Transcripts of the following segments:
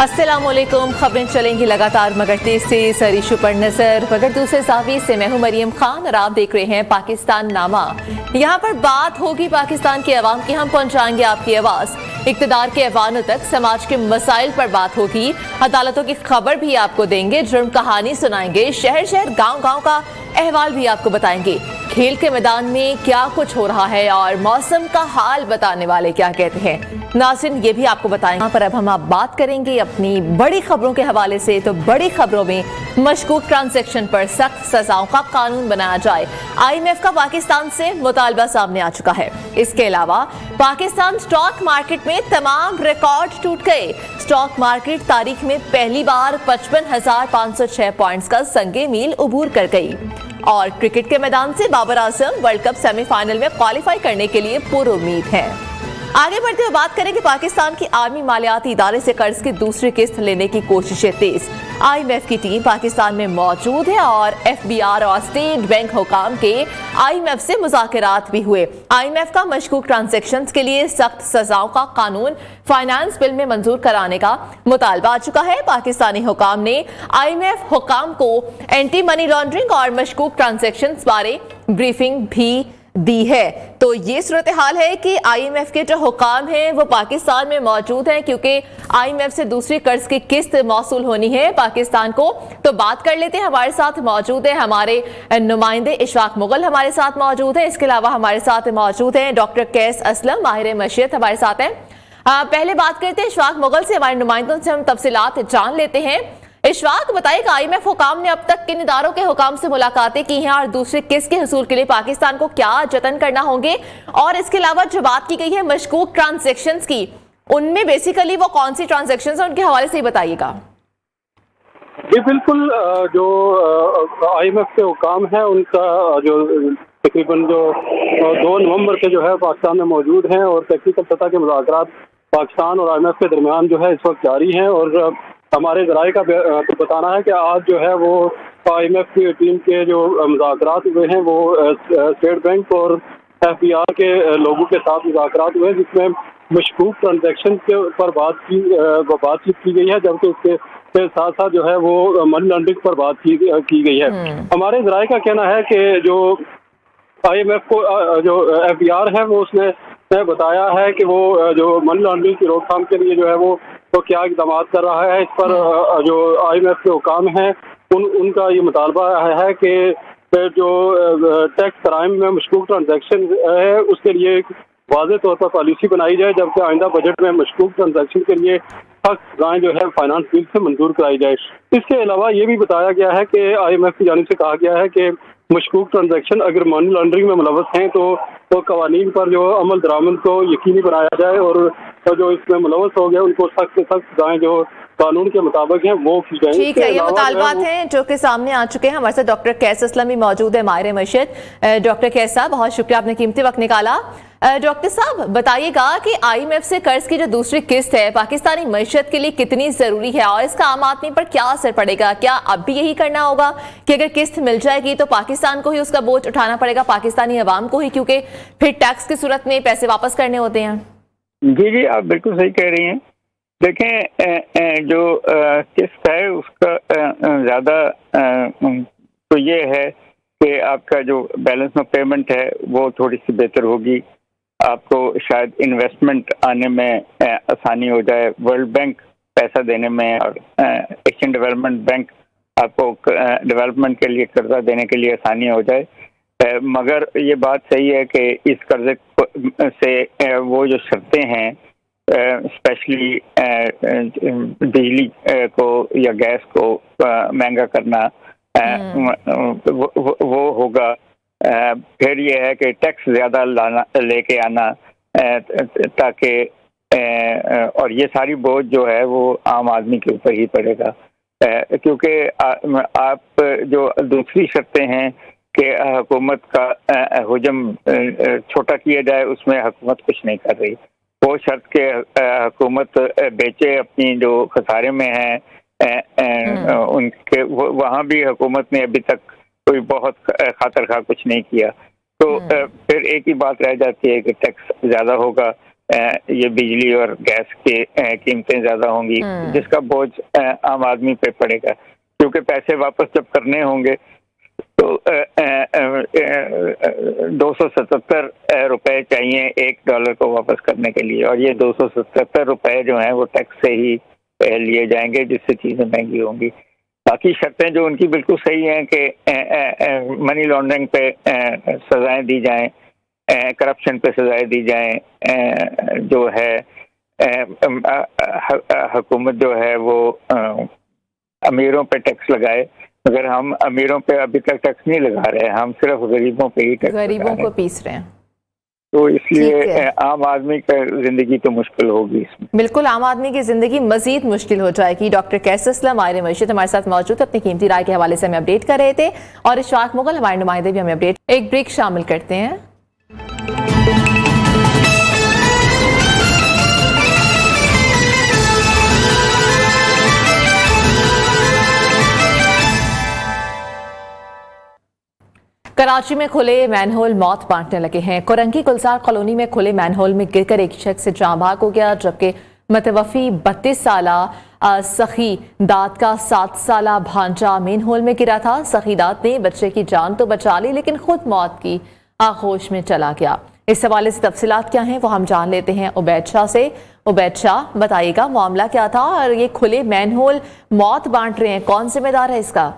अस्सलामुअलैकुम। खबरें चलेंगी लगातार मगर तेज से सरीशु पर नजर। मगर दूसरे जावी से मैं हूं मरियम खान और आप देख रहे हैं पाकिस्तान नामा। यहाँ पर बात होगी पाकिस्तान के अवाम की, हम पहुंचाएंगे आपकी आवाज इक्तदार के ऐवानों तक। समाज के मसाइल पर बात होगी, अदालतों की खबर भी आपको देंगे, जुर्म कहानी सुनाएंगे, शहर शहर गांव गांव का अहवाल भी आपको बताएंगे। खेल के मैदान में क्या कुछ हो रहा है और मौसम का हाल बताने वाले क्या कहते हैं, नाज़रीन ये भी आपको बताएंगे। पर अब हम आप बात करेंगे अपनी बड़ी खबरों के हवाले से। तो बड़ी खबरों में मशकूक ट्रांजैक्शन पर सख्त सजाओं का कानून बनाया जाए, IMF का पाकिस्तान से मुतालबा सामने आ चुका है। इसके अलावा पाकिस्तान स्टॉक मार्केट में तमाम रिकॉर्ड टूट गए। स्टॉक मार्केट तारीख में पहली बार 55,506 पॉइंट्स का संगे मील उबूर कर गई। और क्रिकेट के मैदान से Babar Azam world cup semifinal में क्वालिफाई करने के लिए पुरुम्मीद है। आगे बढ़ते हुए बात करेंगे पाकिस्तान की आर्मी मालियाती इदारे से कर्ज की दूसरी किस्त लेने की कोशिशें तेज। IMF की टीम पाकिस्तान में मौजूद है और FBR और स्टेट बैंक हुकाम के IMF से मुज़ाकरात भी हुए। IMF का मशकूक ट्रांजैक्शंस के लिए सख्त सजाओं का कानून फाइनेंस बिल में मंजूर कराने का मुतालबा आ चुका है। पाकिस्तानी हुकाम ने IMF हुकाम को एंटी मनी लॉन्ड्रिंग और मशकूक ट्रांजैक्शंस बारे ब्रीफिंग भी दी है। तो ये सूरत हाल है कि IMF के जो हुकाम हैं वो पाकिस्तान में मौजूद हैं, क्योंकि IMF से दूसरी कर्ज की किस्त मौसूल होनी है पाकिस्तान को। तो बात कर लेते हैं, हमारे साथ मौजूद है हमारे नुमाइंदे इशफाक मुगल हमारे साथ मौजूद है। इसके अलावा हमारे साथ मौजूद हैं डॉक्टर कैस असलम माहिर मशीयत हमारे साथ हैं। पहले बात करते हैं इशफाक मुगल से, हमारे नुमाइंदों से हम तफसीलात जान लेते हैं। इशफाक बताइएगा, IMF हुकाम ने अब तक किन इदारों के हुकाम से मुलाकातें की हैं और दूसरे किस के हुसूल के लिए पाकिस्तान को क्या जतन करना होंगे, और इसके अलावा जो बात की गई है मशकूक ट्रांजैक्शंस की, उनमें बेसिकली वो कौन सी ट्रांजैक्शंस हैं, उनके हवाले से ही बताइएगा। जी बिल्कुल, जो IMF के हुकाम है उनका जो तकरीबन जो 2 नवंबर के जो है पाकिस्तान में मौजूद हैं और टेक्निकल सतह के मुज़ाकरात पाकिस्तान और IMF के दरमियान जो है इस वक्त जारी हैं। और हमारे ज़राए का तो बताना है कि आज जो है वो IMF की टीम के जो मुज़ाकरात हुए हैं वो स्टेट बैंक और FBR के लोगों के साथ मुज़ाकरात हुए, जिसमें मशकूक ट्रांजैक्शन के पर बातचीत की गई है, जबकि इसके साथ साथ जो है वो मनी लॉन्ड्रिंग पर बात की गई है। हमारे ज़राए का कहना है कि जो IMF को जो FBR है वो उसने बताया है कि वो जो मनी लॉन्ड्रिंग की रोकथाम के लिए जो है वो तो क्या इकदाम कर रहा है। इस पर जो IMF के हुकाम हैं उनका ये मुतालबा है कि जो टैक्स क्राइम में मशकूक ट्रांजैक्शन है उसके लिए एक वाज़ेह तौर पर पॉलिसी बनाई जाए, जबकि आइंदा बजट में मशकूक ट्रांजैक्शन के लिए सख्त सज़ाएं जो है फाइनेंस बिल से मंजूर कराई जाए। इसके अलावा ये भी बताया गया है कि IMF की जानिब से कहा गया है कि मशकूक ट्रांजैक्शन अगर मनी लॉन्ड्रिंग में मुलव्वस हैं तो कवानीन पर जो अमल दरामद को यकीनी बनाया जाए और जो इसमें मुलव्वस हो गए उनको सख्त सज़ाएं जो कानून के मुताबिक हैं वो की जाए। ठीक है, ये मुतालबात हैं जो कि सामने आ चुके हैं। हमारे साथ डॉक्टर कैस असलम भी मौजूद है माहिर मशीयत। डॉक्टर कैस साहब बहुत शुक्रिया, आपने कीमती वक्त निकाला। डॉक्टर साहब बताइएगा कि IMF से कर्ज की जो दूसरी किस्त है पाकिस्तानी मईशत के लिए कितनी जरूरी है और इसका आम आदमी पर क्या असर पड़ेगा? क्या अब भी यही करना होगा कि अगर किस्त मिल जाएगी तो पाकिस्तान को ही उसका बोझ उठाना पड़ेगा, पाकिस्तानी अवाम को ही, क्योंकि फिर टैक्स की सूरत में पैसे वापस करने होते हैं? जी आप बिल्कुल सही कह रही हैं। देखें, जो किस्त है उसका ज़्यादा तो ये है कि आपका जो बैलेंस ऑफ पेमेंट है वो थोड़ी सी बेहतर होगी, आपको शायद इन्वेस्टमेंट आने में आसानी हो जाए, वर्ल्ड बैंक पैसा देने में और एशियन डेवलपमेंट बैंक आपको डेवलपमेंट के लिए कर्जा देने के लिए आसानी हो जाए। मगर ये बात सही है कि इस कर्जे से वो जो शर्तें हैं, स्पेशली बिजली को या गैस को महंगा करना, वो होगा। फिर ये है कि टैक्स ज़्यादा लेके आना ताकि और ये सारी बोझ जो है वो आम आदमी के ऊपर ही पड़ेगा, क्योंकि आप जो दूसरी शर्तें हैं कि हुकूमत का हुजम छोटा किया जाए, उसमें हुकूमत कुछ नहीं कर रही। वो शर्त के हुकूमत बेचे अपनी जो खसारे में है उनके, वहाँ भी हुकूमत ने अभी तक कोई बहुत खातर खा कुछ नहीं किया। तो फिर एक ही बात रह जाती है कि टैक्स ज़्यादा होगा ये बिजली और गैस की कीमतें ज्यादा होंगी, जिसका बोझ आम आदमी पे पड़ेगा, क्योंकि पैसे वापस जब करने होंगे तो 277 रुपए चाहिए $1 को वापस करने के लिए, और ये 277 रुपए जो हैं वो टैक्स से ही लिए जाएंगे, जिससे चीजें महंगी होंगी। बाकी शर्तें जो उनकी बिल्कुल सही हैं कि मनी लॉन्ड्रिंग पे सजाएं दी जाएं, करप्शन पे सजाएं दी जाएं, जो है हुकूमत जो है वो अमीरों पे टैक्स लगाए, मगर हम अमीरों पे अभी तक टैक्स नहीं लगा रहे, हम सिर्फ गरीबों पे ही टैक्स गरीबों को पीस रहे हैं। तो इसलिए आम आदमी का जिंदगी तो मुश्किल होगी इसमें। बिल्कुल, आम आदमी की जिंदगी मजीद मुश्किल हो जाएगी। डॉक्टर कैसर असलम आयरे मर्शिद हमारे साथ मौजूद, अपनी कीमती राय के हवाले से हमें अपडेट कर रहे थे, और इशफाक मुगल हमारे नुमाइंदे भी हमें अपडेट। एक ब्रेक शामिल करते हैं। कराची में खुले मैनहोल मौत बांटने लगे हैं। कोरंगी गुलजार कॉलोनी में खुले मैनहोल में गिरकर एक शख्स जाँ भाग हो गया, जबकि मतवफी 32 साला सखी दाद का 7 साला भांजा मैनहोल में गिरा था। सखी दाद ने बच्चे की जान तो बचा ली, लेकिन खुद मौत की आगोश में चला गया। इस हवाले से तफसीलात क्या हैं वो हम जान लेते हैं उबैद शाह से। उबैद शाह, बताइएगा मामला क्या था, और ये खुले मैनहोल मौत बांट रहे हैं, कौन जिम्मेदार है इसका?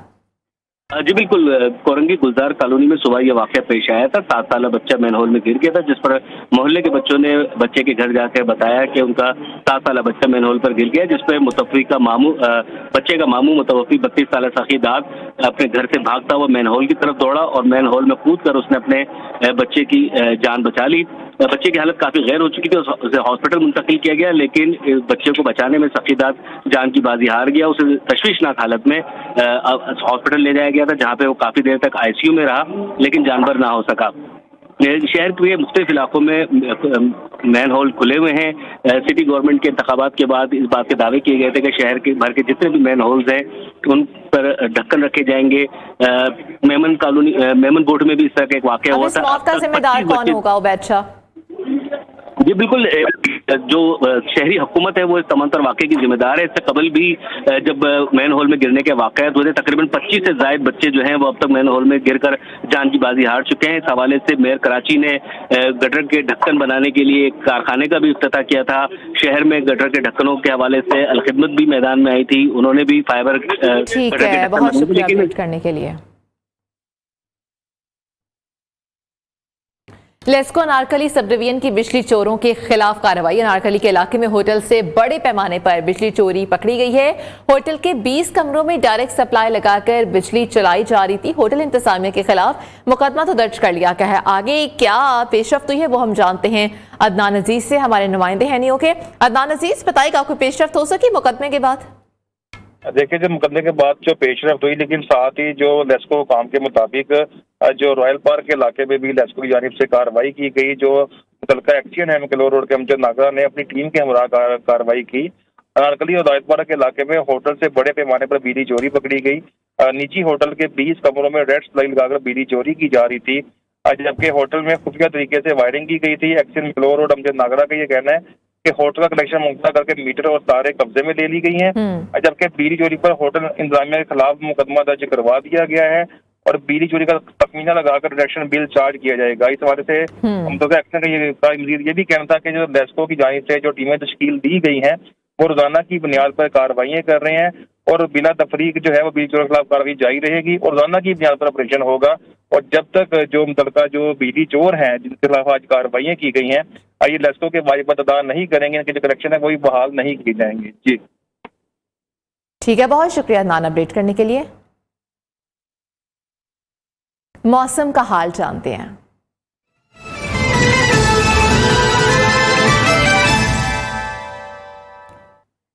जी बिल्कुल, कोरंगी गुलजार कॉलोनी में सुबह यह वाकया पेश आया था। 7 साला बच्चा मैनहोल में गिर गया था, जिस पर मोहल्ले के बच्चों ने बच्चे के घर जाकर बताया कि उनका 7 साला बच्चा मैनहोल पर गिर गया, जिस पर बच्चे का मामू मुतवफी 32 साला सखी दाद अपने घर से भागता हुआ मैनहोल की तरफ दौड़ा, और मैनहोल में कूदकर उसने अपने बच्चे की जान बचा ली। बच्चे की हालत काफी गैर हो चुकी थी, उसे हॉस्पिटल मुंतकिल किया गया, लेकिन बच्चे को बचाने में सखी दाद जान की बाजी हार गया। उसे तशवीशनाक हालत में हॉस्पिटल ले जाया गया था, जहां पे वो काफी देर तक आईसीयू में रहा, लेकिन जानबर ना हो सका। शहर के मुख्तलिफ इलाकों में मैन होल खुले हुए हैं। सिटी गवर्नमेंट के इंतखाबात के बाद इस बात के दावे किए गए थे कि शहर के भर के जितने भी मैन होल्स हैं उन पर ढक्कन रखे जाएंगे। मेमन बोर्ड में भी इस तरह का एक वाकया हुआ था। मौत का जिम्मेदार कौन होगा उबैद शाह? जी बिल्कुल, जो शहरी हुकूमत है वो इस तमाम वाक़े की जिम्मेदार है। इससे कबल भी जब मैन होल में गिरने के वाक़यात हुए थे, तकरीबन 25 से ज़ायद बच्चे जो हैं वो अब तक मैन होल में गिरकर जान की बाजी हार चुके हैं। इस हवाले से मेयर कराची ने गटर के ढक्कन बनाने के लिए एक कारखाने का भी इफ्तिताह किया था। शहर में गटर के ढक्कनों के हवाले से अलखिदमत भी मैदान में आई थी, उन्होंने भी फाइबर ठीक है, बहुत शुक्रिया अपडेट करने के लिए। लेस्को अनारकली सब डिवीजन की बिजली चोरों के खिलाफ कार्रवाई। अनारकली के इलाके में होटल से बड़े पैमाने पर बिजली चोरी पकड़ी गई है। होटल के 20 कमरों में डायरेक्ट सप्लाई लगाकर बिजली चलाई जा रही थी। होटल इंतजामिया के खिलाफ मुकदमा तो दर्ज कर लिया गया है। आगे क्या पेशरफ्त हुई है वो हम जानते हैं अदनान अजीज से, हमारे नुमाइंदे हैं नियो के। अदनान अजीज, बताइएगा कोई पेशरफ्त हो सकी मुकदमे के बाद? देखिए, जब मुकदमे के बाद जो पेशरफ्त हुई, लेकिन साथ ही जो लेस्को काम के मुताबिक जो रॉयल पार्क के इलाके में भी लेस्को की जानिब से कार्रवाई की गई। जो मुतलका एक्शन है कलोर रोड के अमजद नागरा ने अपनी टीम के हमरा कार्रवाई की। अनारकली और रॉयल पार्क के इलाके में होटल से बड़े पैमाने पर बिजली चोरी पकड़ी गई। निजी होटल के 20 कमरों में रेड स्लाइड लगाकर बिजली चोरी की जा रही थी, जबकि होटल में खुफिया तरीके से वायरिंग की गई थी। एक्शन कलोर रोड अमजद नागरा का ये कहना है कि होटल का कनेक्शन मुंतकिल करके मीटर और तारे कब्जे में ले ली गई हैं, जबकि बिजली चोरी पर होटल इंतजामिया के खिलाफ मुकदमा दर्ज करवा दिया गया है और बिजली चोरी का तखमीना लगाकर रिडक्शन बिल चार्ज किया जाएगा। इस हवाले से एक्शन का ये भी कहना था कि जो लेस्को की जानिब से जो टीमें तश्कील दी गई हैं वो रोजाना की बुनियाद पर कार्रवाइयाँ कर रहे हैं और बिला तफरीक जो है वो बिजली चोरों के खिलाफ कार्रवाई जारी रहेगी और रोजाना की बुनियाद पर ऑपरेशन होगा। और जब तक जो मुतलका जो बिजली चोर हैं जिनके खिलाफ आज कार्रवाइयाँ की गई हैं, ये लेस्को के वाजिबात अदा नहीं करेंगे, इनके जो कलेक्शन है वही बहाल नहीं किए जाएंगे। जी ठीक है, बहुत शुक्रिया नान अपडेट करने के लिए। मौसम का हाल जानते हैं।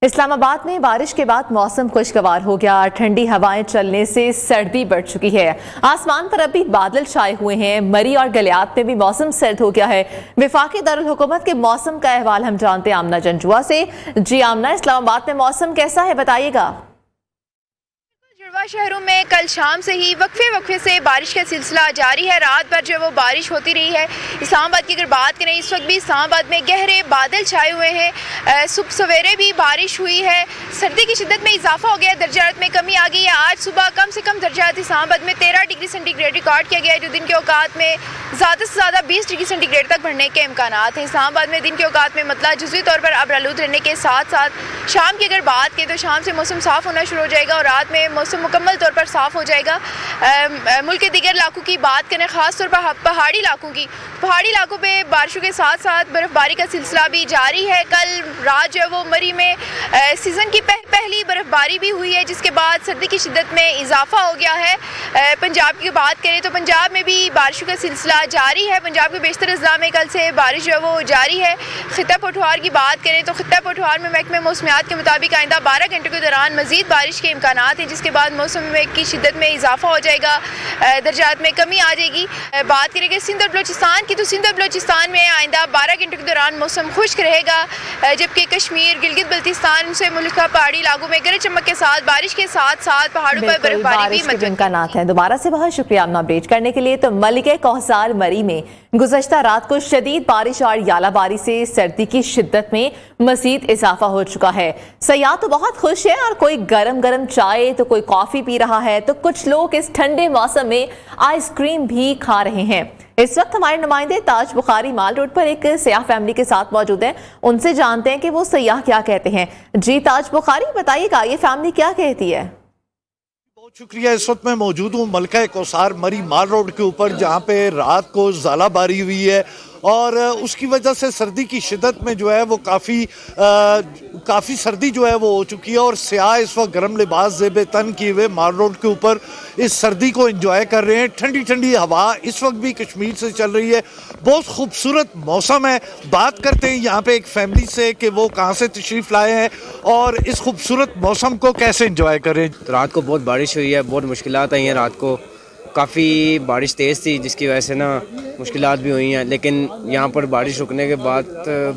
इस्लामाबाद में बारिश के बाद मौसम खुशगवार हो गया। ठंडी हवाएं चलने से सर्दी बढ़ चुकी है। आसमान पर अभी बादल छाए हुए हैं। मरी और गलियात में भी मौसम सर्द हो गया है। वफाकी दारुल हुकूमत के मौसम का अहवाल हम जानते हैं आमना जंजुआ से। जी आमना, इस्लामाबाद में मौसम कैसा है, बताइएगा। सूबा शहरों में कल शाम से ही वक्फे से बारिश का सिलसिला जारी है। रात भर जो वो बारिश होती रही है। इस्लामाबाद की अगर बात करें, इस वक्त भी इस्लामाबाद में गहरे बादल छाए हुए हैं। सुबह सवेरे भी बारिश हुई है। सर्दी की शिद्दत में इजाफा हो गया, दर्जात में कमी आ गई है। आज सुबह कम से कम दर्जात इस्लामाबाद में 13 डिग्री सेंटीग्रेड रिकॉर्ड किया गया है, जो दिन के औकात में ज़्यादा से ज़्यादा 20 डिग्री सेंटीग्रेड तक बढ़ने के इम्कान हैं। इस्लामाबाद में दिन के औकात में मतलब जुज़वी तौर पर अब्रालूद रहने के साथ साथ शाम की अगर बात करें तो शाम से मौसम साफ़ होना शुरू हो जाएगा और रात में मौसम मुकम्मल तौर पर साफ़ हो जाएगा। मुल्क के दीगर इलाकों की बात करें, ख़ास तौर पर पहाड़ी इलाकों पे बारिशों के साथ साथ बर्फ़बारी का सिलसिला भी जारी है। कल रात जो है वो मरी में सीज़न की पहली बर्फ़बारी भी हुई है, जिसके बाद सर्दी की शिद्दत में इजाफा हो गया है। पंजाब की बात करें तो पंजाब में भी बारिशों का सिलसिला जारी है। पंजाब के बेशतर अज़ला में कल से बारिश जो है वो जारी है। खित्ता पठवार की बात करें तो खित्ता पठवार में महकमे मौसमियात के मुताबिक आइंदा 12 घंटों के दौरान मज़ीद बारिश के इम्कान हैं, जिसके बाद मौसम की शिद्दत में इजाफा हो जाएगा, दर्जात में कमी आ जाएगी। बात करेंगे सिंध और बलोचिस्तान की तो सिंध और बलोचिस्तान में आइंदा 12 घंटों के दौरान मौसम खुश्क रहेगा, जबकि कश्मीर, गिलगित बल्तिस्तान से मुल्क का पहाड़ी इलाकों में गरज चमक के साथ बारिश के साथ साथ पहाड़ों पर बर्फबारी भी इम्कानात हैं। दोबारा से बहुत शुक्रिया अपडेट करने के लिए। तो मलिके कौसार मरी में गुज़श्ता रात को शदीद बारिश और यालाबारी से सर्दी की शिद्दत में मज़ीद इजाफा हो चुका है। सयाह तो बहुत खुश है और कोई गरम चाय तो कोई कॉफ़ी पी रहा है, तो कुछ लोग इस ठंडे मौसम में आइसक्रीम भी खा रहे हैं। इस वक्त हमारे नुमाइंदे ताज बुखारी माल रोड पर एक सयाह फैमिली के साथ मौजूद हैं। उनसे जानते हैं कि वो सयाह क्या कहते हैं। जी ताज बुखारी, बताइएगा ये फैमिली क्या कहती है? बहुत शुक्रिया। इस वक्त मैं मौजूद हूँ मलका कौसार मरी माल रोड के ऊपर, जहाँ पे रात को ज़ालाबारी हुई है और उसकी वजह से सर्दी की शिद्दत में जो है वो काफ़ी सर्दी जो है वो हो चुकी है और सयाह इस वक्त गर्म लिबास ज़ेब तन किए हुए माल रोड के ऊपर इस सर्दी को एंजॉय कर रहे हैं। ठंडी ठंडी हवा इस वक्त भी कश्मीर से चल रही है, बहुत खूबसूरत मौसम है। बात करते हैं यहाँ पे एक फैमिली से कि वो कहाँ से तशरीफ़ लाए हैं और इस खूबसूरत मौसम को कैसे एंजॉय कर रहे हैं। तो रात को बहुत बारिश हुई है, बहुत मुश्किलात आई हैं। रात को काफ़ी बारिश तेज़ थी, जिसकी वजह से ना मुश्किलात भी हुई हैं, लेकिन यहाँ पर बारिश रुकने के बाद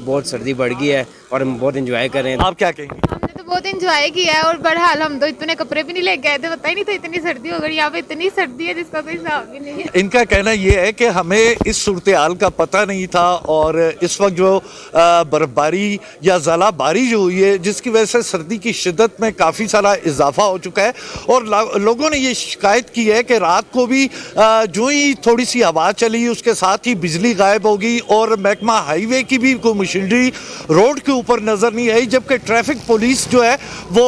बहुत सर्दी बढ़ गई है और हम बहुत एंजॉय कर रहे हैं। आप क्या कहेंगे? हमने तो बहुत एंजॉय किया है और बहरहाल हम तो इतने कपड़े भी नहीं लेके आए थे, पता ही नहीं था इतनी सर्दी हो गई। यहाँ पे इतनी सर्दी है जिसका कोई हिसाब भी नहीं है। इनका कहना ये है कि हमें इस सूरत हाल का पता नहीं था और इस वक्त जो बर्फबारी या ज़ालाबारी जो हुई है, जिसकी वजह से सर्दी की शिद्दत में काफ़ी सारा इजाफा हो चुका है और लोगों ने ये शिकायत की है कि रात को भी जो ही थोड़ी सी हवा चली उसके साथ ही बिजली गायब हो गई और महकमा हाईवे की भी कोई मशीनरी रोड के ऊपर नज़र नहीं आई, जबकि ट्रैफिक पुलिस जो है वो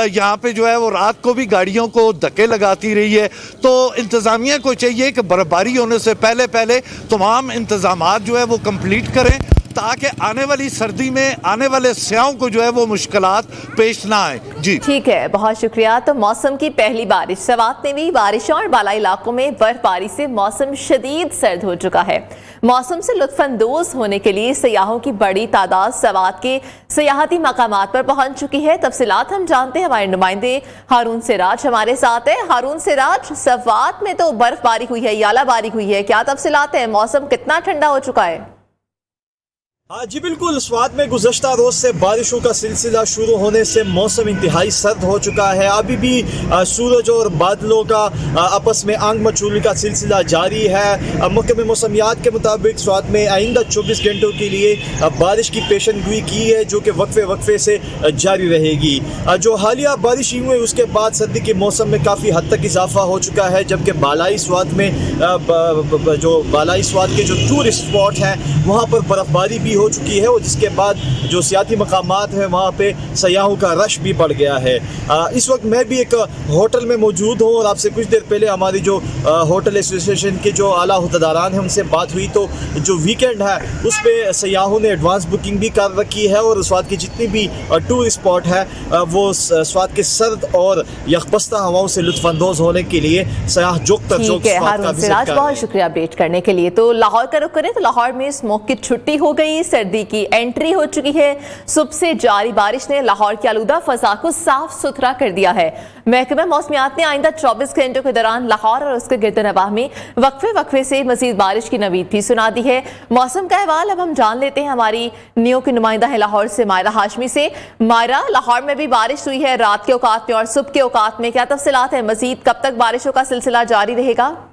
यहाँ पे जो है वो रात को भी गाड़ियों को धक्के लगाती रही है। तो इंतज़ामिया को चाहिए कि बर्फबारी होने से पहले तमाम इंतज़ामात जो है वो कंप्लीट करें, ताकि आने वाली सर्दी में आने वाले सयाहों को जो है वो मुश्किलात पेश ना आए। जी ठीक है, बहुत शुक्रिया। तो मौसम की पहली बारिश सवात में भी बारिशों और बालाई इलाकों में बर्फबारी से मौसम शदीद सर्द हो चुका है। मौसम से लुत्फानंदोज होने के लिए सयाहों की बड़ी तादाद सवात के सयाहती मकामात पर पहुंच चुकी है। तफसीलात हम जानते हैं, हमारे नुमाइंदे हारून सिराज हमारे साथ है। हारून सिराज, सवात में तो बर्फबारी हुई है, यालाबारी हुई है, क्या तफसीलात है? मौसम कितना ठंडा हो चुका है? हाँ जी बिल्कुल, स्वात में गुज़श्ता रोज़ से बारिशों का सिलसिला शुरू होने से मौसम इंतहाई सर्द हो चुका है। अभी भी सूरज और बादलों का आपस में आंग मचोली का सिलसिला जारी है। महकमे मौसमियात के मुताबिक स्वात में आइंदा 24 घंटों के लिए बारिश की पेशन गोई की है, जो कि वक्फे से जारी रहेगी। जो हालिया बारिश हुई है उसके बाद सर्दी के मौसम में काफ़ी हद तक इजाफा हो चुका है, जबकि बालाई स्वात में बालाई स्वात के जो टूरिस्ट स्पॉट हैं वहाँ पर बर्फबारी भी हो चुकी है और जिसके बाद जो सियाती मकामात हैं वहाँ पे सयाहों का रश भी बढ़ गया है। इस वक्त मैं भी एक होटल में मौजूद हूँ और आपसे कुछ देर पहले हमारी जो होटल एसोसिएशन के जो आला अहदेदारान हैं उनसे बात हुई, तो जो वीकेंड है उस पर सयाहों ने एडवांस बुकिंग भी कर रखी है और स्वात की जितनी भी टूरिस्ट स्पॉट है वो स्वात के सर्द और यकबस्ता हवाओं से लुत्फानंदोज होने के लिए सयाह बहुत शुक्रिया अपडेट करने के लिए। तो लाहौर का रुख करें तो लाहौर में स्मोक की छुट्टी हो गई। सर्दी की एंट्री हो चुकी है। सुबह से जारी बारिश ने लाहौर की आलूदा फजा को साफ सुथरा कर दिया है। महकमा मौसमियात ने आइंदा 24 घंटों के दौरान लाहौर और उसके गिरदनवाह में वक्फे से मजीद बारिश की नवीद भी सुना दी है। मौसम का अहवाल अब हम जान लेते हैं हमारी न्यू की नुमाइंदा है लाहौर से मायरा हाशमी से। मायरा, लाहौर में भी बारिश हुई है रात के औकात में और सुबह के औकात में, क्या तफसीलात है? मजीद कब तक बारिशों का सिलसिला जारी रहेगा?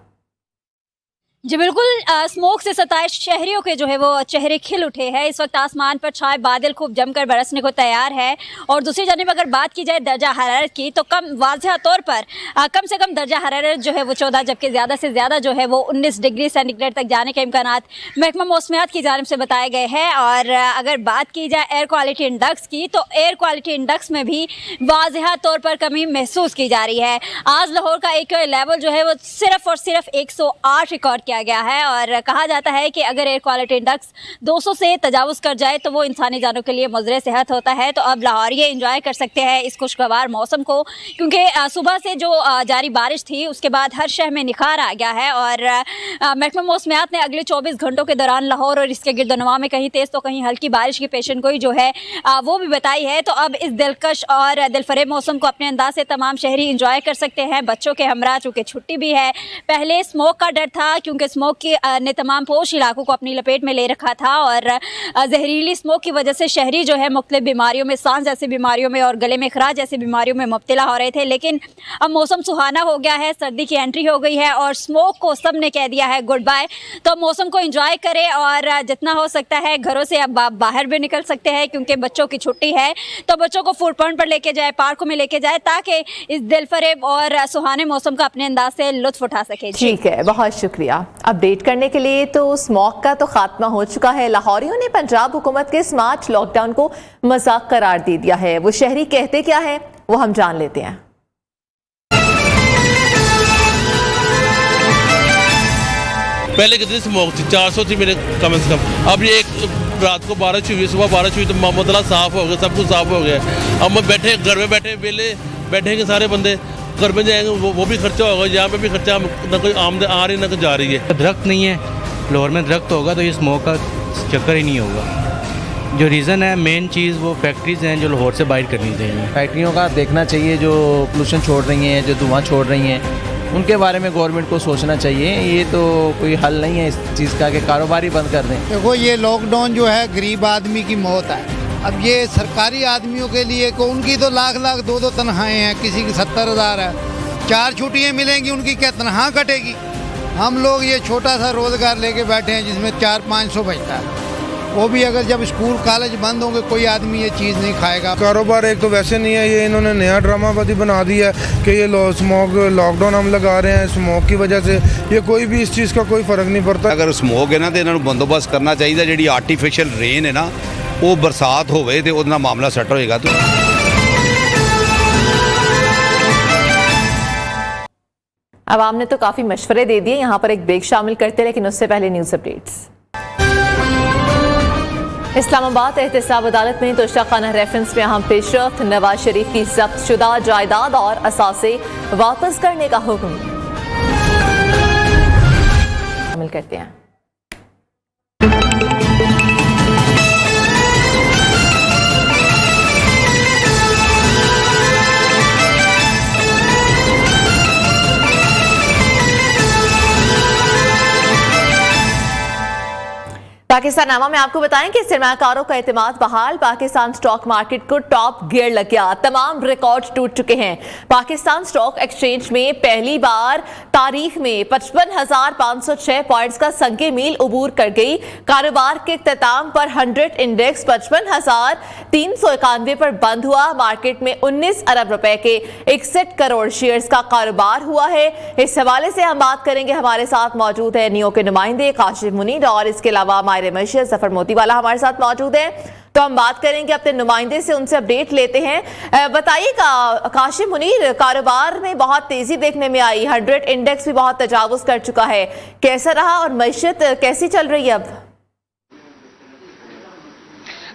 जी बिल्कुल, स्मोक से 27 शहरियों के जो है वो चेहरे खिल उठे हैं। इस वक्त आसमान पर छाए बादल खूब जमकर बरसने को तैयार है। और दूसरी जानिब अगर बात की जाए दर्जा हरारत की तो वाज़ह तौर पर कम से कम दर्जा हरारत जो है वो 14, जबकि ज़्यादा से ज़्यादा जो है वो 19 डिग्री सेंटीग्रेड तक जाने के इम्कानात महकमा मौसमियात की जानिब से बताए गए हैं। और अगर बात की जाए एयर क्वालिटी इंडेक्स की तो एयर क्वालिटी इंडेक्स में भी वाज़ह तौर पर कमी महसूस की जा रही है। आज लाहौर का एक लेवल जो है वो सिर्फ और सिर्फ 108 रिकॉर्ड किया गया है और कहा जाता है कि अगर एयर क्वालिटी इंडेक्स 200 से तजावुज़ कर जाए तो वो इंसानी जानों के लिए मुज़र सेहत होता है। तो अब लाहौर ये इंजॉय कर सकते हैं इस खुशगवार मौसम को, क्योंकि सुबह से जो जारी बारिश थी उसके बाद हर शहर में निखार आ गया है। और महकमा मौसमियात ने अगले 24 घंटों के दौरान लाहौर और इसके गिरदनवाह में कहीं तेज़ तो कहीं हल्की बारिश की पेशन गोई जो है वो भी बताई है। तो अब इस दिलकश और दिलफरेब मौसम को अपने अंदाज से तमाम शहरी इंजॉय कर सकते हैं, बच्चों के हमरा, चूँकि छुट्टी भी है। पहले स्मोक का डर था क्योंकि स्मोक ने तमाम पोश इलाकों को अपनी लपेट में ले रखा था और जहरीली स्मोक की वजह से शहरी जो है मुख्तलिफ बीमारियों में, सांस जैसी बीमारियों में और गले में खराश जैसी बीमारियों में मुब्तला हो रहे थे। लेकिन अब मौसम सुहाना हो गया है, सर्दी की एंट्री हो गई है और स्मोक को सब ने कह दिया है गुड बाय। तो मौसम को एंजॉय करें और जितना हो सकता है घरों से अब बाहर भी निकल सकते हैं क्योंकि बच्चों की छुट्टी है। तो बच्चों को फूड पॉइंट पर लेके जाए, पार्कों में लेके जाए ताकि इस दिलफरेब और सुहाने मौसम का अपने अंदाज से लुत्फ उठा सके। ठीक है, बहुत शुक्रिया अपडेट करने के लिए। तो स्मॉग का तो खात्मा हो चुका है। लाहौरियों ने पंजाब हुकूमत के स्मार्ट लॉकडाउन को मजाक करार दे दिया है। वो शहरी कहते क्या है वो हम जान लेते हैं। पहले कितनी स्मोक थी, 400 थी मेरे कम से कम। अब ये एक रात को बारिश हुई, सुबह बारिश हुई तो मतलब साफ हो गया, सब कुछ साफ हो गया। अब मैं बैठे घर में वेले बैठेंगे सारे बंदे, घर में जाएंगे वो भी खर्चा होगा, यहाँ पे भी खर्चा, ना कोई आमदनी आ रही ना कोई जा रही है। दरख्त नहीं है लाहौर में, दरख्त होगा तो ये स्मोक का चक्कर ही नहीं होगा। जो रीज़न है मेन चीज़ वो फैक्ट्रीज़ हैं जो लाहौर से बाहर करनी चाहिए। फैक्ट्रियों का देखना चाहिए जो पोल्यूशन छोड़ रही हैं, जो धुआं छोड़ रही हैं, उनके बारे में गवर्नमेंट को सोचना चाहिए। ये तो कोई हल नहीं है इस चीज़ का कि कारोबार ही बंद कर दें। देखो ये लॉकडाउन जो है गरीब आदमी की मौत है। अब ये सरकारी आदमियों के लिए को उनकी तो लाख लाख दो तनख्वाहें हैं, किसी की 70,000 है, 4 छुट्टियाँ मिलेंगी, उनकी क्या तनख्वाह कटेगी। हम लोग ये छोटा सा रोज़गार लेके बैठे हैं जिसमें 400-500 बचता है, वो भी अगर जब स्कूल कॉलेज बंद होंगे कोई आदमी ये चीज़ नहीं खाएगा। कारोबार एक तो वैसे नहीं है, ये इन्होंने नया ड्रामाबाजी बना दिया है कि ये स्मोक लॉकडाउन हम लगा रहे हैं, स्मोक की वजह से ये कोई भी इस चीज़ का कोई फ़र्क नहीं पड़ता। अगर स्मोक है ना तो इन्होंने बंदोबस्त करना चाहिए, जी आर्टिफिशियल रेन है ना वो बरसात होवे तो उसका मामला सेट होएगा। तो आवाम ने तो काफी मशवरे दे दिए, यहाँ पर एक ब्रेक शामिल करते लेकिन उससे पहले न्यूज अपडेट्स। इस्लामाबाद एहतसाब अदालत में तोशा खाना रेफरेंस में अहम पेशरफ्त, नवाज शरीफ की जब्त शुदा जायदाद और असासे वापस करने का हुक्म शामिल करते हैं। पाकिस्तान नामा में आपको बताएं कि सरमायाकारों का एतमाद बहाल, पाकिस्तान स्टॉक मार्केट को टॉप गियर लग गया, तमाम रिकॉर्ड टूट चुके हैं। पाकिस्तान स्टॉक एक्सचेंज में पहली बार तारीख में 55,506 पॉइंट्स का संगे मील उबूर कर गई। कारोबार के इख्तिताम पर 100 इंडेक्स 55,391 पर बंद हुआ। मार्केट में 19 अरब रुपए के 61 करोड़ शेयर्स का कारोबार हुआ है। इस हवाले से हम बात करेंगे, हमारे साथ मौजूद है नियो के नुमाइंदे काशिफ मुनीर और इसके अलावा जफर मोतीवाला हमारे साथ मौजूद हैं। तो हम बात करेंगे अपने नुमाइंदे से, उनसे अपडेट लेते हैं। बताइएगा काशिफ मुनीर, कारोबार में बहुत तेजी देखने में आई, 100 इंडेक्स भी बहुत तजावुज कर चुका है, कैसा रहा और मईशत कैसी चल रही है अब?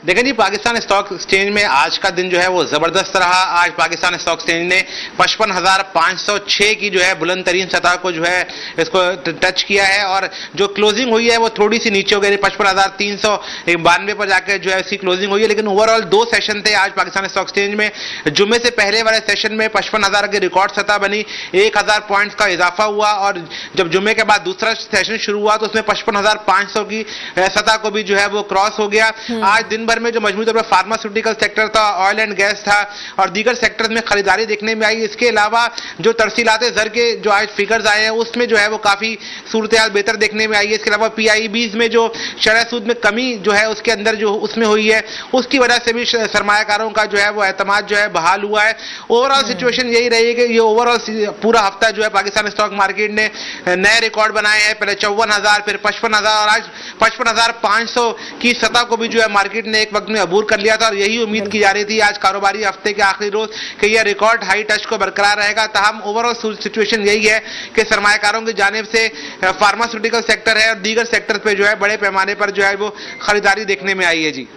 देखें जी, पाकिस्तान स्टॉक एक्सचेंज में आज का दिन जो है वो जबरदस्त रहा। आज पाकिस्तान स्टॉक एक्सचेंज ने 55,506 की जो है बुलंद तरीन सतह को जो है इसको टच किया है और जो क्लोजिंग हुई है वो थोड़ी सी नीचे हो गई, 55,392 पर जाकर जो है इसकी क्लोजिंग हुई है। लेकिन ओवरऑल 2 सेशन थे आज पाकिस्तान स्टॉक एक्सचेंज में। जुम्मे से पहले वाले सेशन में 55,000 की रिकॉर्ड सतह बनी, 1,000 पॉइंट्स का इजाफा हुआ और जब जुम्मे के बाद दूसरा सेशन शुरू हुआ तो उसमें 55,500 की सतह को भी जो है वो क्रॉस हो गया। आज दिन भर में जो मजमूई तौर पर फार्मास्यूटिकल सेक्टर था, ऑयल एंड गैस था और दीगर सेक्टर्स में खरीदारी देखने में आई। इसके अलावा जो तरसीलाते ज़र के जो आज फिगर्स आए हैं उसमें जो है वो काफ़ी सूरत हाल बेहतर देखने में आई है। इसके अलावा PIBs में जो शरह सूद में कमी जो है उसके अंदर जो उसमें हुई है उसकी वजह से भी सरमायाकारों का जो है वो एतमाद जो है बहाल हुआ है। ओवरऑल सिचुएशन यही रही कि ये ओवरऑल पूरा हफ्ता जो है पाकिस्तान स्टॉक मार्केट ने नए रिकॉर्ड बनाए हैं। पहले 54,000, फिर 55,000 और आज 55,500 की सतह को भी जो है मार्केट ने एक वक्त में अबूर कर लिया था और यही उम्मीद की जा रही थी आज कारोबारी हफ्ते के आखिरी रोज कि यह रिकॉर्ड हाई टच को बरकरार रहेगा। ताहम ओवरऑल सिचुएशन यही है कि सरमायाकारों की जानिब से फार्मास्यूटिकल सेक्टर है और दीगर सेक्टर पे जो है बड़े पैमाने पर जो है वो खरीदारी देखने में आई है। जी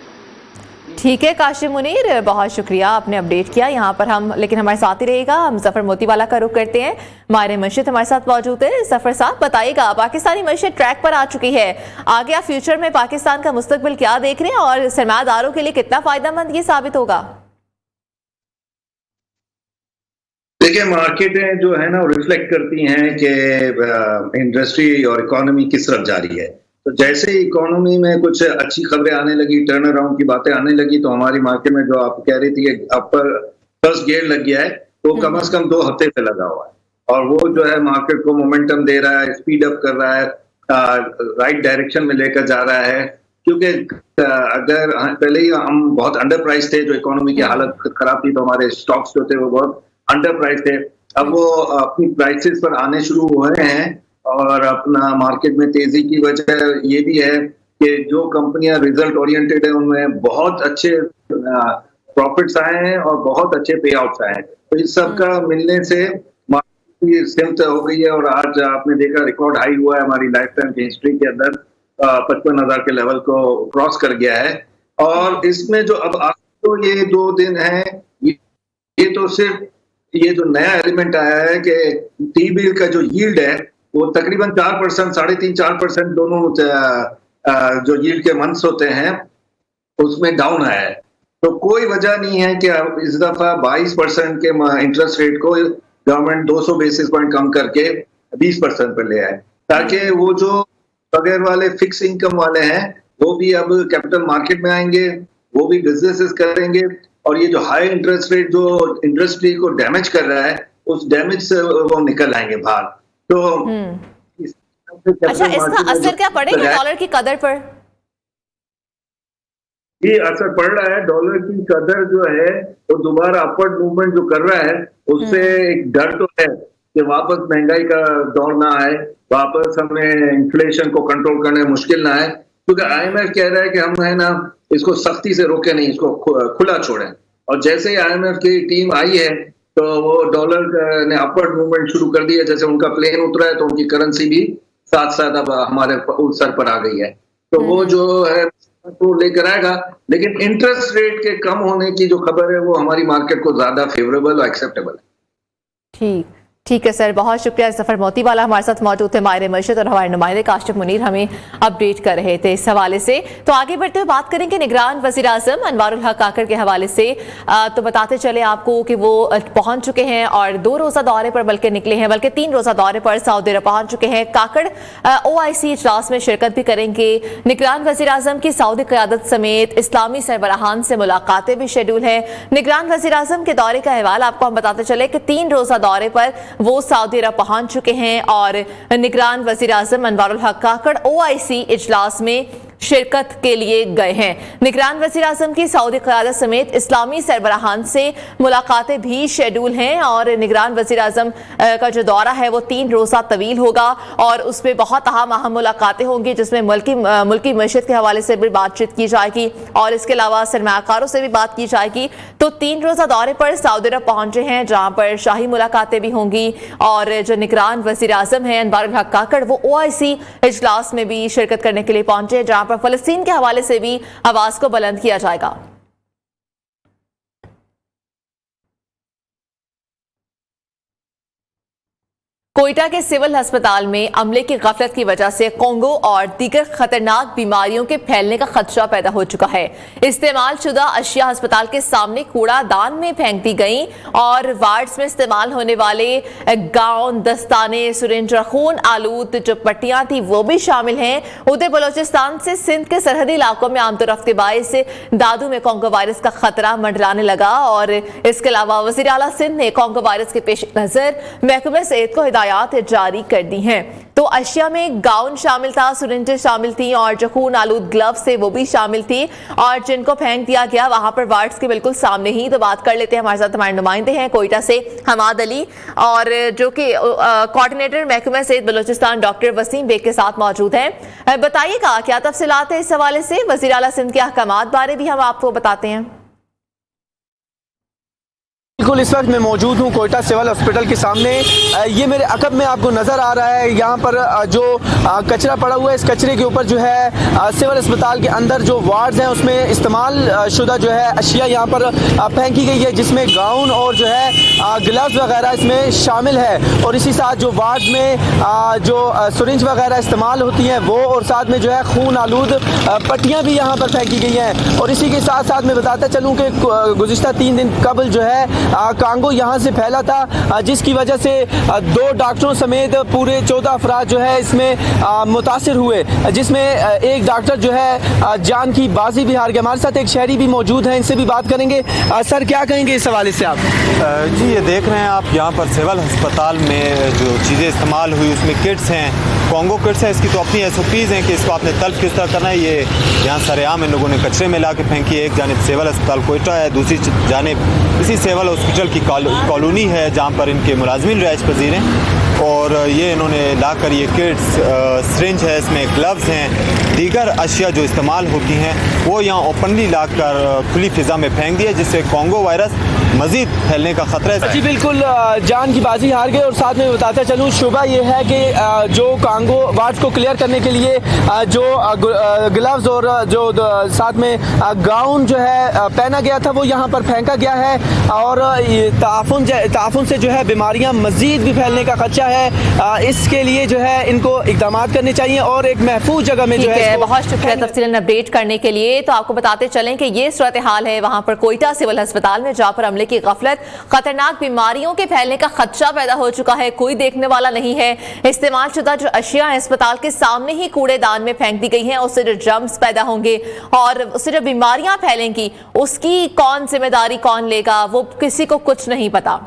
ठीक है काशिम मुनीर, बहुत शुक्रिया, आपने अपडेट किया यहाँ पर। हम लेकिन हमारे साथ ही रहेगा, हम जफर मोतीवाला का रुख करते हैं। माहिर मईशत हमारे साथ मौजूद है। जफर साहब बताइएगा, पाकिस्तानी मईशत ट्रैक पर आ चुकी है, आगे आप फ्यूचर में पाकिस्तान का मुस्तकबिल क्या देख रहे हैं और सरमायादारों के लिए कितना फायदेमंद ये साबित होगा? देखिए, मार्केटें जो है ना रिफ्लेक्ट करती हैं कि इंडस्ट्री और इकोनॉमी किस तरफ जा रही है। तो जैसे ही इकोनॉमी में कुछ अच्छी खबरें आने लगी, टर्न अराउंड की बातें आने लगी, तो हमारी मार्केट में जो आप कह रही थी अपर फर्स्ट गियर लग गया है, वो कम से कम 2 हफ्ते पे लगा हुआ है और वो जो है मार्केट को मोमेंटम दे रहा है, स्पीड अप कर रहा है, राइट डायरेक्शन में लेकर जा रहा है। क्योंकि अगर पहले ही हम बहुत अंडर प्राइस थे, जो इकोनॉमी की हालत खराब थी, तो हमारे स्टॉक्स जो थे वो बहुत अंडर प्राइस थे। अब वो अपनी प्राइसेस पर आने शुरू हो रहे हैं और अपना मार्केट में तेजी की वजह ये भी है कि जो कंपनियां रिजल्ट ओरिएंटेड है उनमें बहुत अच्छे प्रॉफिट्स आए हैं और बहुत अच्छे पे आउट्स आए हैं। तो इस सब का मिलने से मार्केट की स्ट्रेंथ हो गई है और आज आपने देखा रिकॉर्ड हाई हुआ है हमारी लाइफ टाइम की हिस्ट्री के अंदर, 55,000 के लेवल को क्रॉस कर गया है। और इसमें जो अब तो ये 2 दिन है, ये तो सिर्फ ये जो नया एलिमेंट आया है कि टी बिल का जो यील्ड है वो तकरीबन 4%, 3.5-4% दोनों जो यील्ड के मंथ्स होते हैं उसमें डाउन आया है। तो कोई वजह नहीं है कि इस दफा 22% के इंटरेस्ट रेट को गवर्नमेंट 200 बेसिस पॉइंट कम करके 20% पर ले आए, ताकि वो जो बगैर वाले फिक्स इनकम वाले हैं वो भी अब कैपिटल मार्केट में आएंगे, वो भी बिजनेसेस करेंगे और ये जो हाई इंटरेस्ट रेट जो इंडस्ट्री को डैमेज कर रहा है उस डैमेज से वो निकल आएंगे बाहर। तो अच्छा, इसका असर क्या पड़ेगा डॉलर की कदर पर? ये असर पड़ रहा है, डॉलर की कदर जो है वो दोबारा अपवर्ड मूवमेंट जो कर रहा है उससे एक डर तो है कि वापस महंगाई का दौर ना आए, वापस हमें इन्फ्लेशन को कंट्रोल करने में मुश्किल ना आए। क्योंकि IMF कह रहा है कि हम है ना इसको सख्ती से रोके नहीं, इसको खुला छोड़ें। और जैसे ही IMF की टीम आई है तो वो डॉलर ने अपवर्ड मूवमेंट शुरू कर दिया, जैसे उनका प्लेन उतरा है तो उनकी करेंसी भी साथ साथ अब हमारे सर पर आ गई है। तो वो जो है तो लेकर आएगा, लेकिन इंटरेस्ट रेट के कम होने की जो खबर है वो हमारी मार्केट को ज्यादा फेवरेबल और एक्सेप्टेबल है। ठीक है सर, बहुत शुक्रिया। जफर मोतीवाला हमारे साथ मौजूद थे, माहिर मईशत, और हमारे नुमाइंदे काशिफ मुनीर हमें अपडेट कर रहे थे इस हवाले से। तो आगे बढ़ते हुए बात करेंगे निगरान वज़ीर आज़म अनवारुल हक काकड़ के हवाले से। तो बताते चले आपको कि वो पहुंच चुके हैं और 2 रोज़ा दौरे पर बल्कि निकले हैं, बल्कि 3 रोज़ा दौरे पर सऊदी अरब पहुंच चुके हैं। काकड़ OIC इजलास में शिरकत भी करेंगे। निगरान वज़ीर आज़म की सऊदी क़यादत समेत इस्लामी सरबराहान से मुलाकातें भी शेड्यूल हैं। निगरान वज़ीर आज़म के दौरे का अहवाल आपको हम बताते चले कि 3 रोज़ा दौरे पर वो सऊदी अरब पहुंच चुके हैं और निगरान वज़ीर आज़म अनवारुल हक काकड़ OIC इजलास में शिरकत के लिए गए हैं। निगरान वज़ीर आज़म की सऊदी क़यादत समेत इस्लामी सरबराहान से मुलाकातें भी शेड्यूल हैं और निगरान वज़ीर आज़म का जो दौरा है वो 3 रोज़ा तवील होगा और उसमें बहुत अहम मुलाकातें होंगी, जिसमें मुल्की मईशत के हवाले से भी बातचीत की जाएगी और इसके अलावा सरमायाकारों से भी बात की जाएगी। तो 3 रोज़ा दौरे पर सऊदी अरब पहुंचे हैं, जहाँ पर शाही मुलाकातें भी होंगी और जो निगरान वज़ीर आज़म हैं अनवारुल हक काकड़ वो OIC इजलास में भी शिरकत करने के लिए पहुंचे, जहाँ जहां पर फलस्तीन के हवाले से भी आवाज को बुलंद किया जाएगा। कोयटा के सिविल अस्पताल में अमले की गफलत की वजह से कोंगो और दीगर खतरनाक बीमारियों के फैलने का खदशा पैदा हो चुका है। इस्तेमाल शुदा अशिया अस्पताल के सामने कूड़ादान में फेंक दी गई और वार्ड्स में इस्तेमाल होने वाले गाउन, दस्ताने, सिरिंज और खून आलूद जो पट्टियां थी वो भी शामिल हैं। उधर बलोचिस्तान से सिंध के सरहदी इलाकों में आमतौर के बायस दादू में कोंगो वायरस का खतरा मंडराने लगा और इसके अलावा वज़ीर आला सिंध ने कोंगो वायरस के पेश नजर महकमे सेहत को हिदायत जारी कर दी हैं। तो अशिया में गाउन शामिल था, सिरिंजें शामिल थी और जो खून आलूद ग्लव्स थे वो भी शामिल थी और जिनको फेंक दिया गया वहां पर वार्ड्स के बिल्कुल सामने ही। तो बात कर लेते हैं, हमारे साथ हमारे नुमाइंदे हैं कोयटा से हमाद अली और जो कि कोऑर्डिनेटर महकमा सेहत बलोचिस्तान डॉक्टर वसीम बेग के साथ मौजूद हैं। बताइएगा क्या तफसीलात है इस हवाले से, वज़ीर आला सिंध के अहकामात बारे भी हम आपको बताते हैं। बिल्कुल, इस वक्त मैं मौजूद हूँ कोयटा सिविल हॉस्पिटल के सामने। ये मेरे अकब में आपको नज़र आ रहा है, यहाँ पर जो कचरा पड़ा हुआ है, इस कचरे के ऊपर जो है सिविल अस्पताल के अंदर जो वार्ड्स हैं उसमें इस्तेमाल शुदा जो है अशिया यहाँ पर फेंकी गई है, जिसमें गाउन और जो है ग्लव्स वगैरह इसमें शामिल है। और इसी साथ जो वार्ड में जो सिरिंज वगैरह इस्तेमाल होती हैं वो, और साथ में जो है खून आलूद पट्टियाँ भी यहाँ पर फेंकी गई हैं। और इसी के साथ साथ मैं बताता चलूँ कि गुज़िश्ता 3 दिन कबल जो है कांगो यहाँ से फैला था, जिसकी वजह से 2 डॉक्टरों समेत पूरे 14 अफराद जो है इसमें मुतासिर हुए, जिसमें एक डॉक्टर जो है जान की बाजी भी हार गया। हमारे साथ एक शहरी भी मौजूद हैं, इनसे भी बात करेंगे। सर, क्या कहेंगे इस हवाले से आप? जी, ये देख रहे हैं आप यहाँ पर सिविल अस्पताल में जो चीज़ें इस्तेमाल हुई उसमें किट्स हैं, कोंगो किट्स है, इसकी तो अपनी SOPs हैं कि इसको आपने तलब किस तरह करना है। ये यहाँ सरेआम इन लोगों ने कचरे में ला के फेंकी है। एक जानिब सिविल अस्पताल कोयटा है, दूसरी जानिब इसी सिविल हॉस्पिटल की कॉलोनी है जहाँ पर इनके मुलाजमीन रिहाइश पजीर हैं। और ये इन्होंने लाकर ये किट्स, सिरिंज है, इसमें ग्लव्स हैं, दीगर अशिया जो इस्तेमाल होती हैं वो यहाँ ओपनली लाकर खुली फिजा में फेंक दिया, जिससे कोंगो वायरस मजीद फैलने का खतरा है। जी बिल्कुल, जान की बाजी हार गए। और साथ में बताता चलूँ, शुबा ये है कि जो कांगो वार्ड को क्लियर करने के लिए जो ग्लव्स और जो साथ में गाउन जो है पहना गया था वो यहाँ पर फेंका गया है। और ताफुन से जो है बीमारियाँ मजीद भी फैलने का खदशा है। इसके लिए जो है इनको इकदाम करने चाहिए और एक महफूज जगह में जो है। बहुत शुक्रिया तफसीलन अपडेट करने के लिए। तो आपको बताते चलें कि ये सूरत हाल है वहां पर कोयटा सिविल अस्पताल में, जहां पर अमले की गफलत, खतरनाक बीमारियों के फैलने का खदशा पैदा हो चुका है, कोई देखने वाला नहीं है। इस्तेमाल शुदा जो अशिया है अस्पताल के सामने ही कूड़ेदान में फेंक दी गई हैं, उससे जो जर्म्स पैदा होंगे और उससे जो बीमारियां फैलेंगी उसकी कौन जिम्मेदारी कौन लेगा वो किसी को कुछ नहीं पता।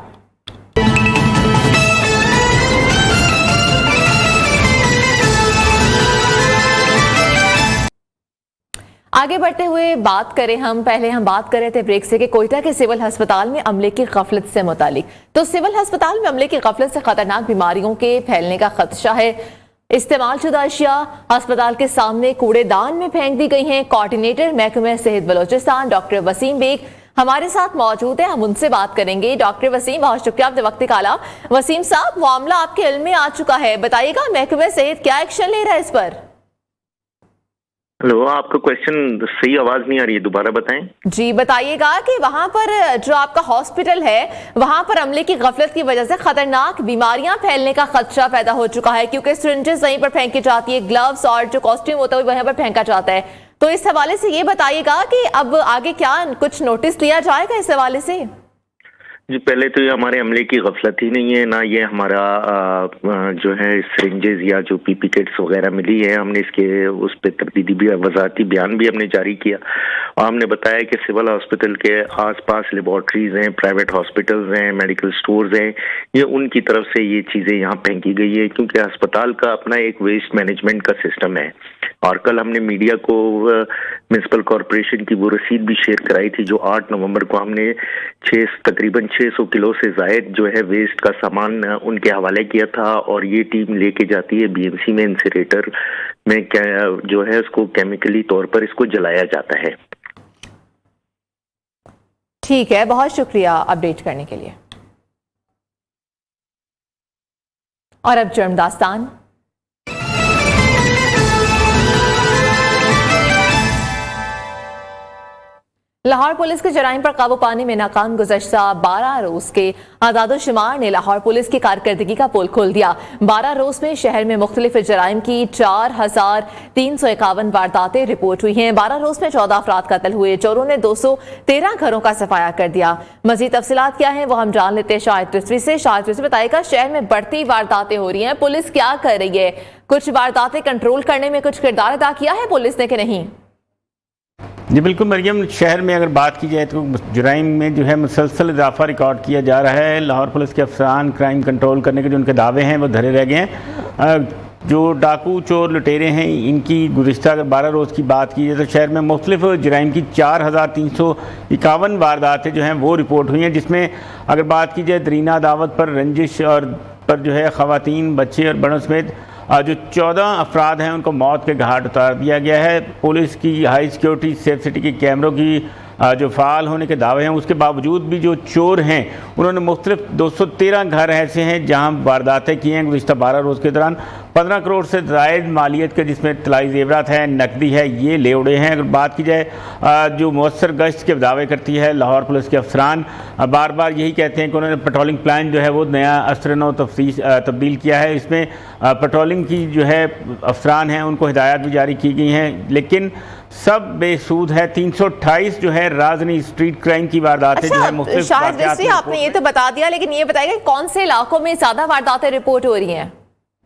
आगे बढ़ते हुए बात करें हम बात कर रहे थे ब्रेक से कि कोयटा के सिविल अस्पताल में अमले की गफलत से मुतालिक। तो सिविल अस्पताल में अमले की गफलत से खतरनाक बीमारियों के फैलने का खदशा है। इस्तेमाल शुदा अशिया अस्पताल के सामने कूड़ेदान में फेंक दी गई हैं। कोऑर्डिनेटर महकमा सेहत बलोचिस्तान डॉक्टर वसीम बेग हमारे साथ मौजूद है, हम उनसे बात करेंगे। डॉक्टर वसीम, बहुत शुक्रिया आपने वक्त निकाला। वसीम साहब, मामला आपके इल्म में आ चुका है, बताइएगा महकमा सेहत क्या एक्शन ले रहा है इस पर? हेलो, आपका क्वेश्चन सही आवाज नहीं आ रही है, दोबारा बताएं। जी बताइएगा कि वहां पर जो आपका हॉस्पिटल है वहां पर अमले की गफलत की वजह से खतरनाक बीमारियां फैलने का खदशा पैदा हो चुका है, क्योंकि सिरिंजेस वहीं पर फेंकी जाती है, ग्लव्स और जो कॉस्ट्यूम होता है वहीं पर फेंका जाता है। तो इस हवाले से ये बताइएगा कि अब आगे क्या कुछ नोटिस लिया जाएगा इस हवाले से? जी, पहले तो ये हमारे अमले की गफलत ही नहीं है, ना ये हमारा जो है सिरिंजेस या जो पीपी किट्स वगैरह मिली है। हमने इसके उस पर तरदीदी भी वजारती बयान भी हमने जारी किया और हमने बताया कि सिविल हॉस्पिटल के आसपास लेबॉर्ट्रीज हैं, प्राइवेट हॉस्पिटल्स हैं, मेडिकल स्टोर्स हैं, ये उनकी तरफ से ये चीज़ें यहाँ फेंकी गई है, क्योंकि अस्पताल का अपना एक वेस्ट मैनेजमेंट का सिस्टम है। और कल हमने मीडिया को म्यूनिसिपल कॉरपोरेशन की वो रसीद भी शेयर कराई थी, जो 8 नवंबर को हमने तकरीबन 600 किलो से जायद जो है वेस्ट का सामान उनके हवाले किया था। और ये टीम लेके जाती है BMC में, इंसिनरेटर में जो है उसको केमिकली तौर पर इसको जलाया जाता है। ठीक है, बहुत शुक्रिया अपडेट करने के लिए। और अब जुर्म दास्तान। लाहौर पुलिस के जराइम पर काबू पाने में नाकाम गुज़श्ता 12 रोज के आदादोशुमार ने लाहौर पुलिस की कारकर्दगी का पोल खोल दिया। 12 रोज में शहर में मुख्तलिफ जराइम की 4,351 वारदातें रिपोर्ट हुई हैं। 12 रोज में 14 अफराद कत्ल हुए। चोरों ने 213 घरों का सफाया कर दिया। मजीद तफसीलात क्या है वो हम जान लेते हैं शाहिद रिजवी से। शाहिद रिजवी बताएगा, शहर में बढ़ती वारदातें हो रही हैं, पुलिस क्या कर रही है? कुछ वारदातें कंट्रोल करने में कुछ किरदार अदा किया है पुलिस ने कि नहीं? जी बिल्कुल मरियम, शहर में अगर बात की जाए तो जुराइम में जो है मुसलसल इजाफा रिकॉर्ड किया जा रहा है। लाहौर पुलिस के अफसरान क्राइम कंट्रोल करने के जो उनके दावे हैं वो धरे रह गए हैं। जो डाकू चोर लुटेरे हैं इनकी गुज़िश्ता अगर 12 रोज़ की बात की जाए तो शहर में मुख्तलिफ जुराइम की 4,351 वारदातें जो हैं वो रिपोर्ट हुई हैं, जिसमें अगर बात की जाए दरीना दावत पर, रंजिश और पर जो है ख़वातीन, बच्चे और बड़ों समेत जो 14 अफराद हैं उनको मौत के घाट उतार दिया गया है। पुलिस की हाई सिक्योरिटी सेफ सिटी के कैमरों की जो फ़ाल होने के दावे हैं उसके बावजूद भी जो चोर हैं उन्होंने मुख्तलिफ 213 घर ऐसे हैं जहां वारदातें की हैं गुज़िश्ता 12 रोज़ के दौरान। 15 करोड़ से ज़ायद मालियत के जिसमें तलाई ज़ेवरात है, नकदी है, ये ले उड़े हैं। अगर बात की जाए जो मौसर गश्त के दावे करती है लाहौर पुलिस के अफसरान, बार बार यही कहते हैं कि उन्होंने पेट्रोलिंग प्लान जो है वो नया असरनो तब्दील किया है। इसमें पेट्रोलिंग की जो है अफसरान हैं उनको हिदायत भी जारी की गई हैं, लेकिन सब बेसूद है। 328 जो है राजनी स्ट्रीट क्राइम की वारदातें जो है मुख्तलिफ शाहिद रिजवी, आपने ये तो बता दिया, लेकिन ये बताइएगा कौन से इलाकों में ज्यादा वारदातें रिपोर्ट हो रही हैं?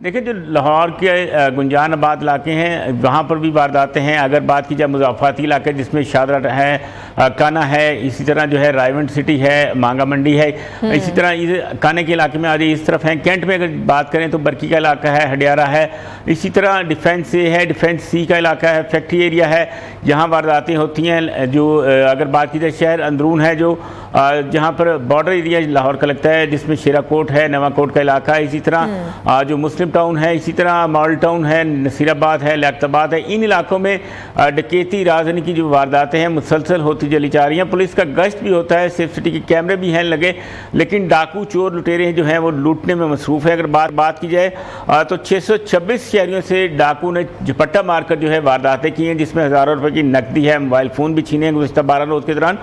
देखिए, जो लाहौर के गुंजान आबाद इलाके हैं वहाँ पर भी वारदातें हैं। अगर बात की जाए मुज़ाफ़ाती इलाके जिसमें शादरा है, काना है, इसी तरह जो है रायवंड सिटी है, मांगा मंडी है, इसी तरह काने के इलाके में आज इस तरफ हैं। कैंट में अगर बात करें तो बरकी का इलाका है, हडियारा है, इसी तरह डिफेंस ए है, डिफेंस सी का इलाका है, फैक्ट्री एरिया है, यहाँ वारदातें होती हैं। जो अगर बात की जाए शहर अंदरून है जो जहाँ पर बॉर्डर एरिया लाहौर का लगता है, जिसमें शेराकोट है, नवाकोट का इलाका है, इसी तरह जो मुस्लिम टाउन है, इसी तरह मॉडल टाउन है, नसीराबाद है, लियाकताबाद है। इन इलाकों में डकैती राजनी की जो वारदातें हैं मुसलसल होती चली जा रही हैं। पुलिस का गश्त भी होता है, सेफ सिटी के कैमरे भी हैं लगे, लेकिन डाकू चोर लुटेरे जो हैं वो लूटने में मसरूफ़ है। अगर बात की जाए तो 626 शहरियों से डाकू ने झपट्टा मारकर जो है वारदातें की हैं, जिसमें हज़ारों रुपये की नकदी है, मोबाइल फ़ोन भी छीने हैं गुज़िश्ता 12 रोज़ के दौरान।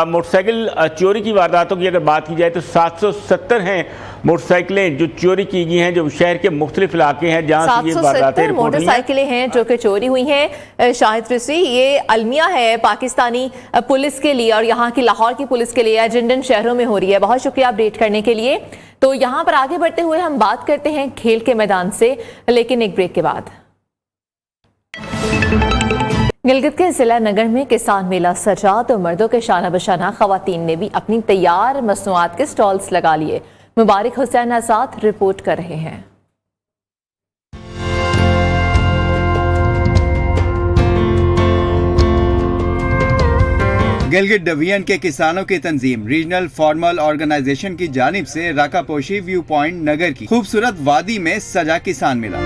मोटरसाइकिल चोरी की वारदातों की अगर बात की जाए तो 770 हैं मोटरसाइकिलें जो चोरी की गई हैं, जो शहर के मुख्तलिफ इलाके हैं जहाँ से ये वारदातें मोटरसाइकिलें हैं जो कि चोरी हुई हैं। शाहिद रिजवी, ये अलमिया है पाकिस्तानी पुलिस के लिए और यहाँ की लाहौर की पुलिस के लिए, जिन जिन शहरों में हो रही है। बहुत शुक्रिया अपडेट करने के लिए। तो यहाँ पर आगे बढ़ते हुए हम बात करते हैं खेल के मैदान से, लेकिन एक ब्रेक के बाद। गिलगित के जिला नगर में किसान मेला सजा तो मर्दों के शाना बशाना खवातीन ने भी अपनी तैयार मसनूआत के स्टॉल्स लगा लिए। मुबारक हुसैन आजाद रिपोर्ट कर रहे हैं। गिलगित डिवीजन के किसानों की तंजीम रीजनल फार्मल ऑर्गेनाइजेशन की जानिब से राकापोशी व्यू पॉइंट नगर की खूबसूरत वादी में सजा किसान मेला।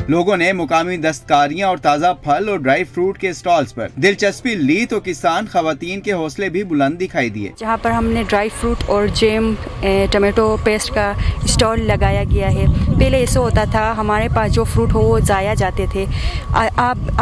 लोगों ने मुकामी दस्तकारियां और ताज़ा फल और ड्राई फ्रूट के स्टॉल्स पर दिलचस्पी ली तो किसान खवातीन के हौसले भी बुलंद दिखाई दिए। जहां पर हमने ड्राई फ्रूट और जैम, टमाटो पेस्ट का स्टॉल लगाया गया है। पहले ऐसा होता था हमारे पास जो फ्रूट हो वो ज़ाया जाते थे।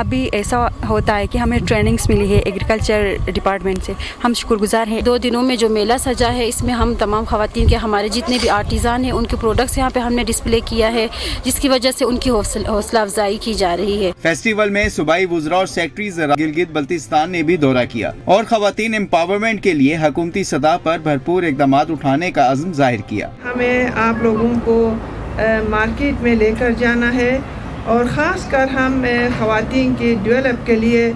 अभी ऐसा होता है कि हमें ट्रेनिंग्स मिली है एग्रीकल्चर डिपार्टमेंट से, हम शुक्रगुजार हैं। 2 दिनों में जो मेला सजा है इसमें हम तमाम खवातीन के हमारे जितने भी आर्टिज़ान हैं उनके प्रोडक्ट्स यहाँ पे हमने डिस्प्ले किया है, जिसकी वजह से उनकी हौसला अफजाई की जा रही है। फेस्टिवल में सूबाई वुज़रा और सेक्रेटरी गिलगित बल्तिस्तान ने भी दौरा किया और खवातीन एम्पावरमेंट के लिए हुकूमती सतह पर भरपूर इक़दाम उठाने का अज़्म जाहिर किया। हमें आप लोगों को मार्केट में लेकर जाना है और ख़ास कर हम खवातीन के डेवलप के लिए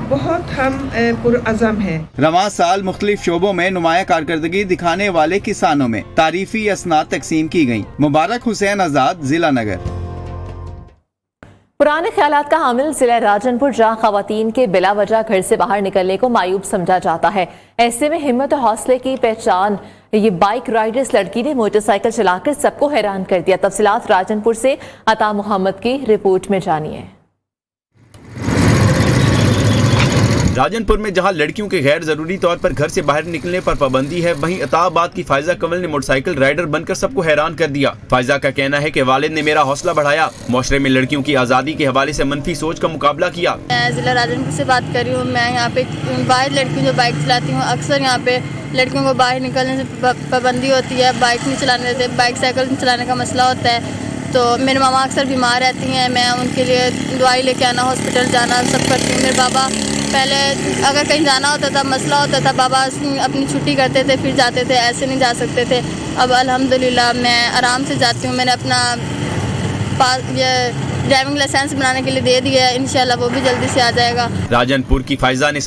बहुत हम पुरअज़म हैं। रवां साल मुख्तलिफ शोबों में नुमाया कारकर्दगी दिखाने वाले किसानों में तारीफी असनाद तकसीम की गयी। मुबारक हुसैन आजाद, जिला नगर। पुराने ख्यालात का हामिल जिला राजनपुर, जहाँ खवातीन के बिला वजह घर से बाहर निकलने को मायूब समझा जाता है। ऐसे में हिम्मत और हौसले की पहचान ये बाइक राइडर्स लड़की ने मोटरसाइकिल चलाकर सबको हैरान कर दिया। तफसीलात राजनपुर से अता मोहम्मद की रिपोर्ट में जानिए। राजनपुर में जहां लड़कियों के गैर जरूरी तौर पर घर से बाहर निकलने पर पाबंदी है, वहीं अताबाद की फायजा कंवल ने मोटरसाइकिल राइडर बनकर सबको हैरान कर दिया। फायजा का कहना है कि वालिद ने मेरा हौसला बढ़ाया, मुआशरे में लड़कियों की आज़ादी के हवाले से मनफी सोच का मुकाबला किया। मैं जिला राजनपुर से बात कर रही हूँ। मैं यहाँ पे बाहर लड़कियों जो बाइक चलाती हूँ, अक्सर यहाँ पे लड़कियों को बाहर निकलने से पाबंदी होती है, बाइक नहीं चलाने देते, बाइक साइकिल नहीं चलाने का मसला होता है। तो मेरे मामा अक्सर बीमार रहती हैं, मैं उनके लिए दवाई लेके आना, हॉस्पिटल जाना सब करती हूँ। मेरे बाबा पहले अगर कहीं जाना होता था, मसला होता था, बाबा अपनी छुट्टी करते थे फिर जाते थे, ऐसे नहीं जा सकते थे। अब अल्हम्दुलिल्लाह मैं आराम से जाती हूँ। मैंने अपना ड्राइविंग लाइसेंस बनाने के लिए दे दिया है, इंशाल्लाह वो भी जल्दी से आ जाएगा। राजनपुर की फायजा ने